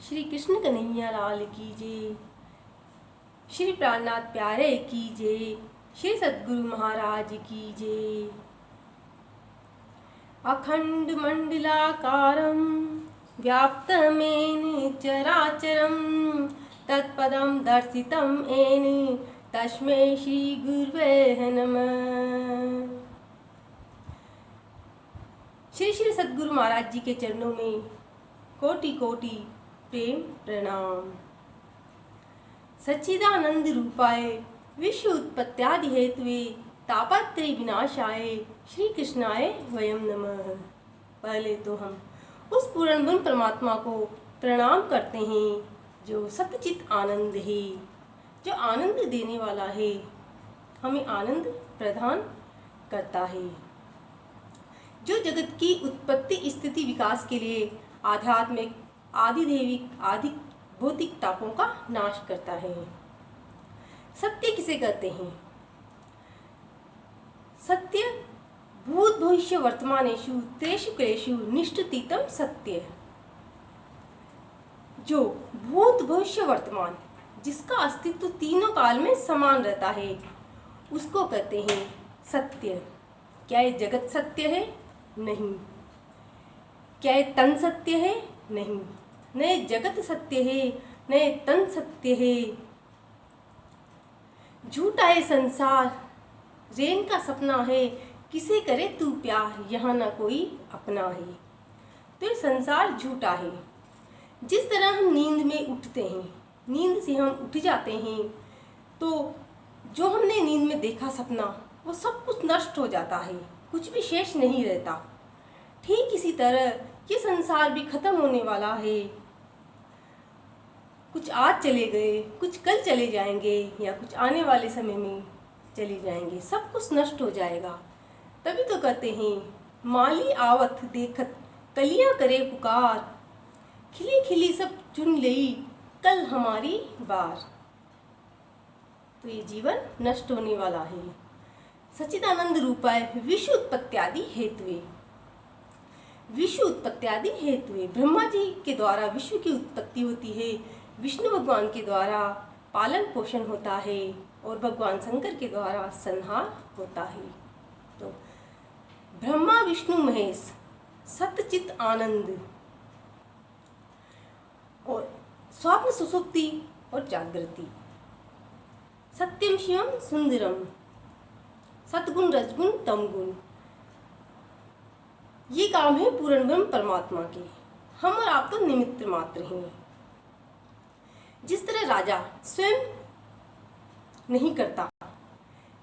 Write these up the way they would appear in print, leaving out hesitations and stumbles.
श्री कृष्ण कन्हैया लाल की जय। श्री प्राणनाथ प्यारे की जय। श्री सद्गुरु महाराज की जय। अखंड मंडलाकारं व्याप्तमेन चराचरं तत्पदं दर्शितं येन तस्मै श्री गुरुवे नमः। श्री श्री सद्गुरु महाराज जी के चरणों में कोटि कोटि प्रेम प्रणाम। सच्चिदानंद रूपाय विश्व उत्पत्त्यादि हेतुवे तापत्रय विनाशाय श्री कृष्णाय वयम नमः। पहले तो हम उस पूर्ण ब्रह्म परमात्मा को प्रणाम करते हैं जो सतचित आनंद है, जो आनंद देने वाला है, हमें आनंद प्रदान करता है, जो जगत की उत्पत्ति स्थिति विकास के लिए आध्यात्मिक आदि दैविक आदि भौतिक तापों का नाश करता है। सत्य किसे कहते हैं? सत्य भूत भविष्य वर्तमानेषु त्रेषु क्लेषु निष्ठितम सत्य। जो भूत भविष्य वर्तमान जिसका अस्तित्व तीनों काल में समान रहता है उसको कहते हैं सत्य। क्या ये जगत सत्य है? नहीं। क्या ये तन सत्य है? नहीं। न ये जगत सत्य है, न ये तन सत्य है। झूठा है संसार, रैन का सपना है, किसे करे तू प्यार, यहाँ ना कोई अपना है। तो ये संसार झूठा है। जिस तरह हम नींद में उठते हैं, नींद से हम उठ जाते हैं तो जो हमने नींद में देखा सपना वो सब कुछ नष्ट हो जाता है, कुछ भी शेष नहीं रहता। ठीक इसी तरह ये संसार भी खत्म होने वाला है। कुछ आज चले गए, कुछ कल चले जाएंगे या कुछ आने वाले समय में चले जाएंगे, सब कुछ नष्ट हो जाएगा। तभी तो कहते हैं माली आवत देखत कलियां करे पुकार, खिली खिली सब चुन लई कल हमारी बार। तो ये जीवन नष्ट होने वाला है। सच्चिदानंद रूपाय विश्व उत्पत्त्यादि हेतुवे। विश्व उत्पत्त्यादि हेतुवे, ब्रह्मा जी के द्वारा विश्व की उत्पत्ति होती है, विष्णु भगवान के द्वारा पालन पोषण होता है और भगवान शंकर के द्वारा संहार होता है। तो ब्रह्मा विष्णु महेश सतचित आनंद और स्वप्न सुसुप्ति और जागृति, सत्यम शिवम सुंदरम, सतगुण रजगुण तमगुण, ये काम है पूर्ण ब्रह्म परमात्मा के। हम और आप तो निमित्त मात्र हैं। जिस तरह राजा स्वयं नहीं करता,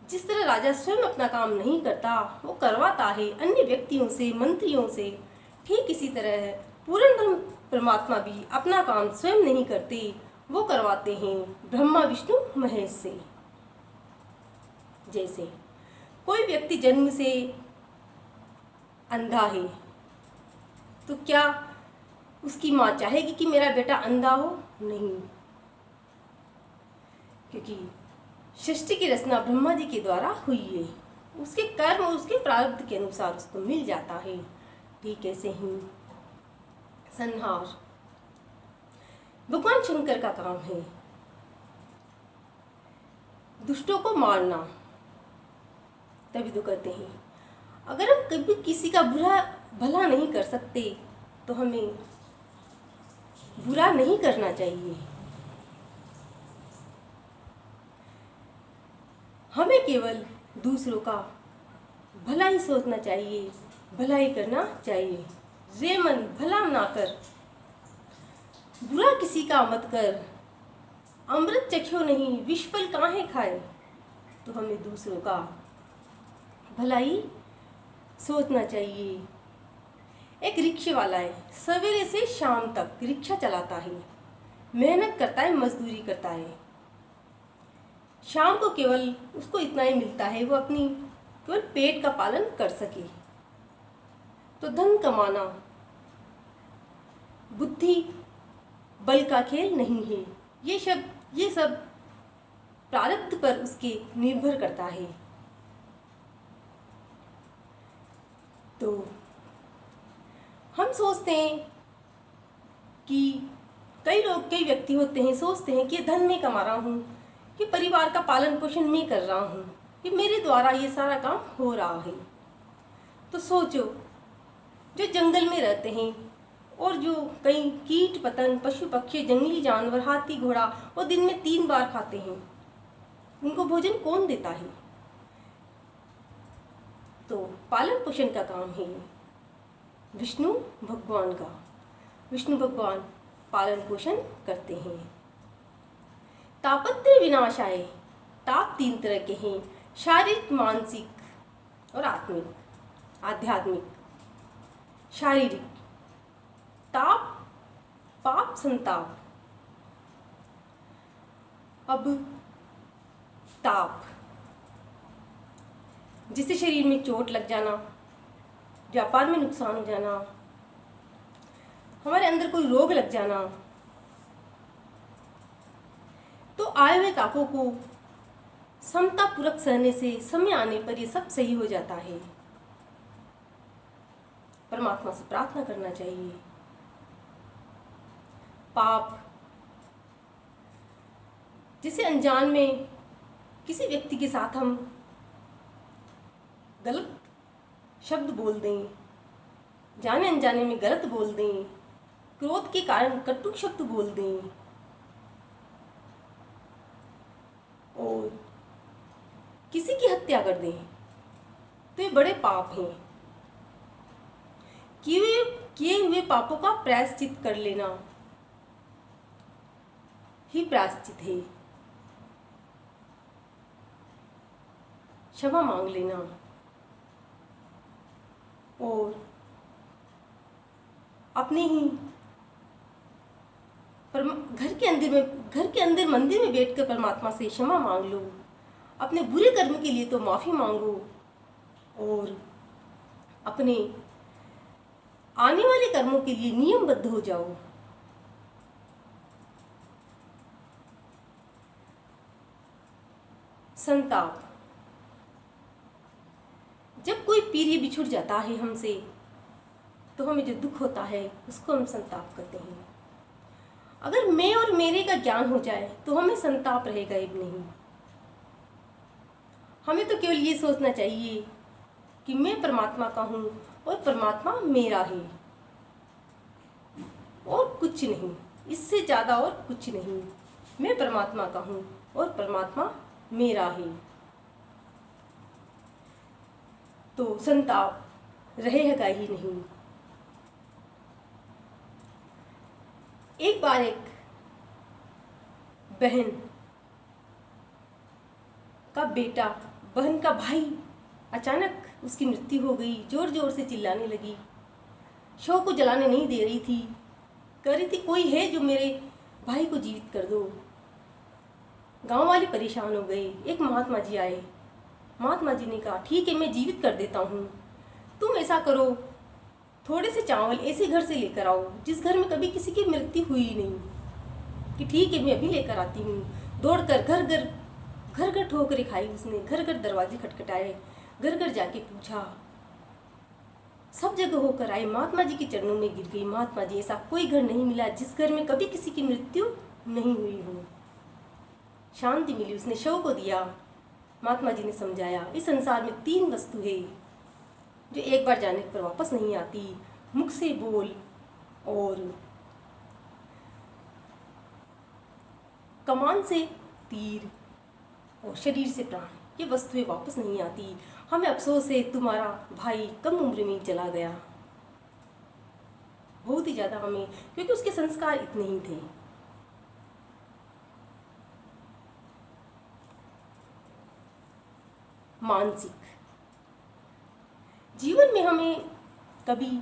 जिस तरह राजा स्वयं अपना काम नहीं करता, वो करवाता है अन्य व्यक्तियों से, मंत्रियों से, ठीक इसी तरह पूर्ण ब्रह्म परमात्मा भी अपना काम स्वयं नहीं करते, वो करवाते हैं ब्रह्मा विष्णु महेश से। जैसे कोई व्यक्ति जन्म से अंधा है तो क्या उसकी माँ चाहेगी कि मेरा बेटा अंधा हो? नहीं, क्योंकि सृष्टि की रचना ब्रह्मा जी के द्वारा हुई है। उसके कर्म और उसके प्रारब्ध के अनुसार उसको मिल जाता है। ठीक ऐसे ही संहार भगवान शंकर का काम है, दुष्टों को मारना। तभी तो कहते हैं अगर हम कभी किसी का भला नहीं कर सकते तो हमें बुरा नहीं करना चाहिए। हमें केवल दूसरों का भला ही सोचना चाहिए, भला ही करना चाहिए। रे मन भला ना कर, बुरा किसी का मत कर, अमृत चख्यो नहीं विषफल काहे खाए। तो हमें दूसरों का भला ही सोचना चाहिए। एक रिक्शे वाला है, सवेरे से शाम तक रिक्शा चलाता है, मेहनत करता है, मजदूरी करता है। शाम को केवल उसको इतना ही मिलता है, वो अपनी केवल पेट का पालन कर सके। तो धन कमाना बुद्धि बल का खेल नहीं है। ये सब प्रारब्ध पर उसके निर्भर करता है। तो हम सोचते हैं कि कई व्यक्ति होते हैं, सोचते हैं कि ये धन मैं कमा रहा हूँ, ये परिवार का पालन पोषण मैं कर रहा हूँ, ये मेरे द्वारा ये सारा काम हो रहा है। तो सोचो, जो जंगल में रहते हैं और जो कई कीट पतंग, पशु पक्षी, जंगली जानवर, हाथी घोड़ा, वो दिन में 3 बार खाते हैं, उनको भोजन कौन देता है? तो पालन पोषण का काम है विष्णु भगवान का। विष्णु भगवान पालन पोषण करते हैं। तापत्र विनाशाय, ताप 3 तरह के हैं, शारीरिक, मानसिक और आध्यात्मिक। शारीरिक ताप, पाप, संताप। अब ताप, जिससे शरीर में चोट लग जाना, व्यापार में नुकसान हो जाना, हमारे अंदर कोई रोग लग जाना, तो आए हुए तापों को समतापूर्वक सहने से समय आने पर ये सब सही हो जाता है। परमात्मा से प्रार्थना करना चाहिए। पाप, जिसे अनजान में किसी व्यक्ति के साथ हम गलत शब्द बोल दें, जाने अनजाने में गलत बोल दें, क्रोध के कारण कटु शब्द बोल दें और किसी की हत्या कर दें, तो ये बड़े पाप हैं। किए हुए पापों का प्रायश्चित कर लेना ही प्रायश्चित है। क्षमा मांग लेना और अपने ही घर के अंदर मंदिर में बैठकर परमात्मा से क्षमा मांग लो। अपने बुरे कर्म के लिए तो माफ़ी मांगो और अपने आने वाले कर्मों के लिए नियमबद्ध हो जाओ। संताप, जब कोई प्रिय बिछुड़ जाता है हमसे, तो हमें जो दुख होता है उसको हम संताप कहते हैं। अगर मैं और मेरे का ज्ञान हो जाए तो हमें संताप रहेगा ही नहीं। हमें तो केवल ये सोचना चाहिए कि मैं परमात्मा का हूँ और परमात्मा मेरा है, और कुछ नहीं, इससे ज़्यादा और कुछ नहीं। मैं परमात्मा का हूँ और परमात्मा मेरा है। तो संताप रहेगा ही नहीं। एक बार एक बहन का बेटा, बहन का भाई, अचानक उसकी मृत्यु हो गई। जोर जोर से चिल्लाने लगी, शव को जलाने नहीं दे रही थी, कह रही थी कोई है जो मेरे भाई को जीवित कर दो। गांव वाले परेशान हो गए। एक महात्मा जी आए। महात्मा जी ने कहा ठीक है, मैं जीवित कर देता हूँ, तुम ऐसा करो, थोड़े से चावल ऐसे घर से लेकर आओ जिस घर में कभी किसी की मृत्यु हुई नहीं। कि ठीक है, मैं अभी लेकर आती हूँ। दौड़कर घर घर ठोकरें खाई उसने, घर घर दरवाजे खटखटाए, घर घर जाके पूछा, सब जगह होकर आई, महात्मा जी के चरणों में गिर गई। महात्मा जी, ऐसा कोई घर नहीं मिला जिस घर में कभी किसी की मृत्यु नहीं हुई हो। शांति मिली, उसने शव को दिया। महात्मा जी ने समझाया, इस संसार में 3 वस्तु है जो एक बार जाने पर वापस नहीं आती, मुख से बोल और कमान से तीर और शरीर से प्राण। ये वस्तुएं वापस नहीं आती। हमें अफसोस है तुम्हारा भाई कम उम्र में चला गया, बहुत ही ज़्यादा हमें, क्योंकि उसके संस्कार इतने ही थे। मानसिक, जीवन में हमें कभी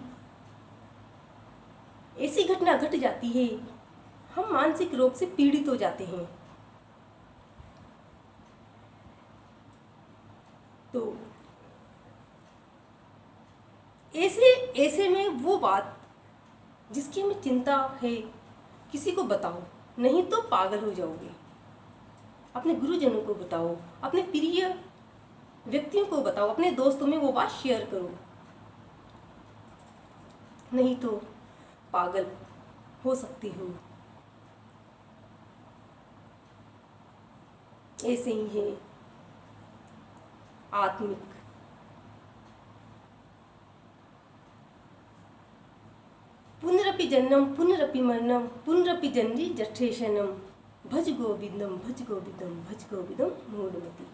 ऐसी घटना घट जाती है, हम मानसिक रोग से पीड़ित हो जाते हैं। तो ऐसे में वो बात जिसकी हमें चिंता है किसी को बताओ, नहीं तो पागल हो जाओगे। अपने गुरुजनों को बताओ, अपने प्रिय व्यक्तियों को बताओ, अपने दोस्तों में वो बात शेयर करो, नहीं तो पागल हो सकती हो। ऐसे ही है आत्मिक। पुनरपि जन्म पुनरपि मरणम पुनरपि जननी जठेशनम भज गोविंदम भज गोविंदम भज गोविंदम मूढ़मति।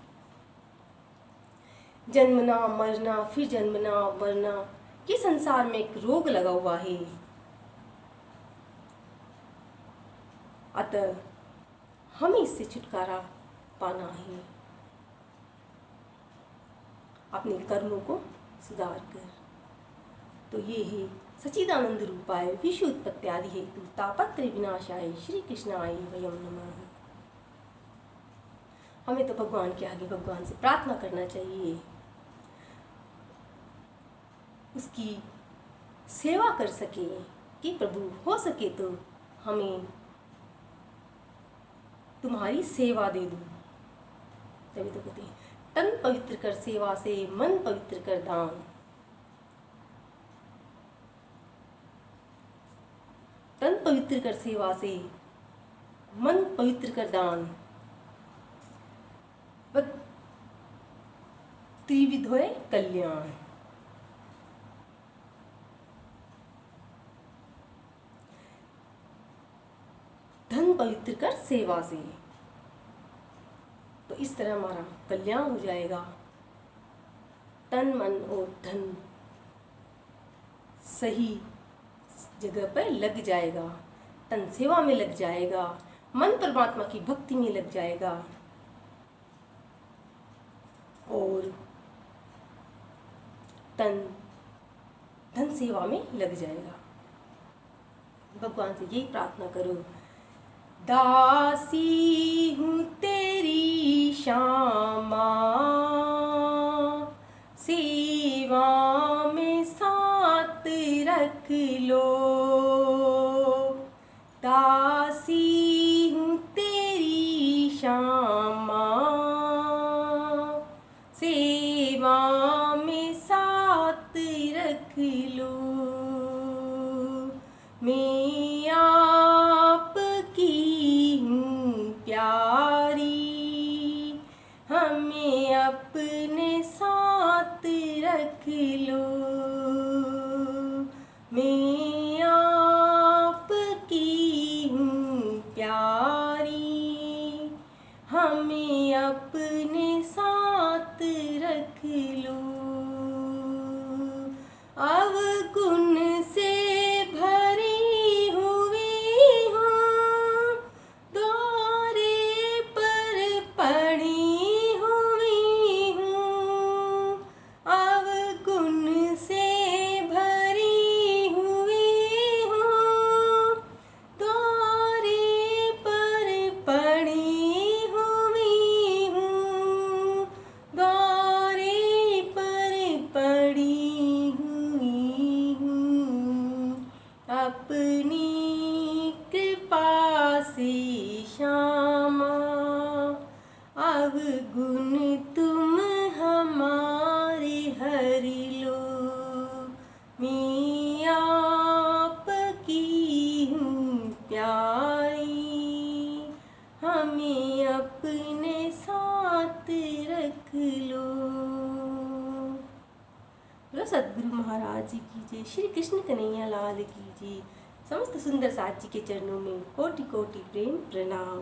जन्मना मरना फिर जन्मना मरना, ये संसार में एक रोग लगा हुआ है। अतः हमें इससे छुटकारा पाना है अपने कर्मों को सुधार कर। तो ये है सच्चिदानंद रूपाय विश्व उत्पत्त्यादि हेतु तापत्रय विनाशाय श्री कृष्णाय वयम नमः। हमें तो भगवान के आगे भगवान से प्रार्थना करना चाहिए, उसकी सेवा कर सके कि प्रभु हो सके तो हमें तुम्हारी सेवा दे दूं। तभी तो कहते हैं तन पवित्र कर सेवा से मन पवित्र कर दान। तन पवित्र कर सेवा से मन पवित्र कर दान। त्रिविध होए कल्याण। धन पवित्र कर सेवा से, तो इस तरह हमारा कल्याण हो जाएगा। तन मन और धन सही जगह पर लग जाएगा, तन सेवा में लग जाएगा, मन परमात्मा की भक्ति में लग जाएगा और तन धन सेवा में लग जाएगा। भगवान से यही प्रार्थना करो, दासी हूँ तेरी श्यामा, सेवा में साथ रख लो। दासी हूँ तेरी श्यामा, सेवा में साथ रख लो। मैं आपकी हूँ प्यारी, हमें अपने साथ रख लो। मैं आपकी हूँ प्यारी, हमें अपने साथ रख लो। अवगुण से भरी हुई हूँ, द्वारे पर पड़ी हुई हूँ। अवगुण से भरी हुई हूँ, द्वारे पर पड़ी हुई हूँ। द्वारे पर पड़ी हुई हूँ। अपनी कृपा से श्यामा, अवगुण तुम हमारे हर लो। मैं आपकी हूँ प्यारी, हमें अपने साथ रख लो। बोलो सद्गुरु महाराज जी की जय। श्री कृष्ण कन्हैया लाल की जय। समस्त सुंदर साथ जी के चरणों में कोटि कोटि प्रेम प्रणाम।